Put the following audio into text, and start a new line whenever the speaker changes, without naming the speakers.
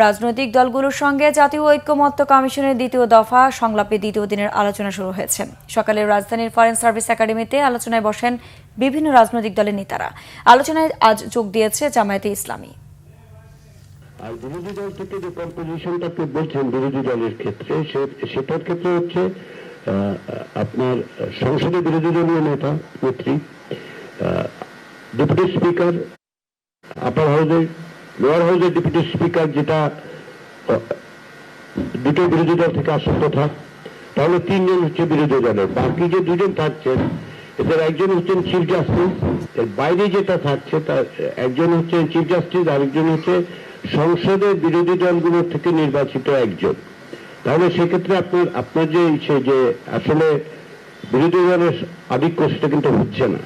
রাজনৈতিক দলগুলোর সঙ্গে জাতীয় ঐক্যমত্য কমিশনের দ্বিতীয় দফা সংলাপে দ্বিতীয় দিনের আলোচনা শুরু হয়েছে। সকালে রাজধানীর ফরেন সার্ভিস একাডেমিতে আলোচনায় বসেন বিভিন্ন রাজনৈতিক দলের নেতারা। আলোচনায় আজ যোগ দিয়েছে জামায়াতে ইসলামী।
আর বিরোধী দল থেকে যে কম্পোজিশনটাকে বলছেন বিরোধী দলের ক্ষেত্রে, সেটার ক্ষেত্রে হচ্ছে আপনার সংসদে বিরোধী দলীয় নেতা নেত্রী, ডেপুটি স্পিকার, আপার হাউসের, লোয়ার হাউসের ডেপুটি স্পিকার, যেটা দুটো বিরোধী দল থেকে আসার কথা, তাহলে তিনজন হচ্ছে বিরোধী দলের। বাকি যে দুজন থাকছেন, এদের একজন হচ্ছেন চিফ জাস্টিস, এর বাইরে যেটা থাকছে তার একজন হচ্ছে চিফ জাস্টিস, আরেকজন হচ্ছে সংসদের বিরোধী দলগুলোর থেকে নির্বাচিত একজন। তাহলে সেক্ষেত্রে আপনার যে আসলে বিরোধী দলের আধিক্য সেটা কিন্তু হচ্ছে না।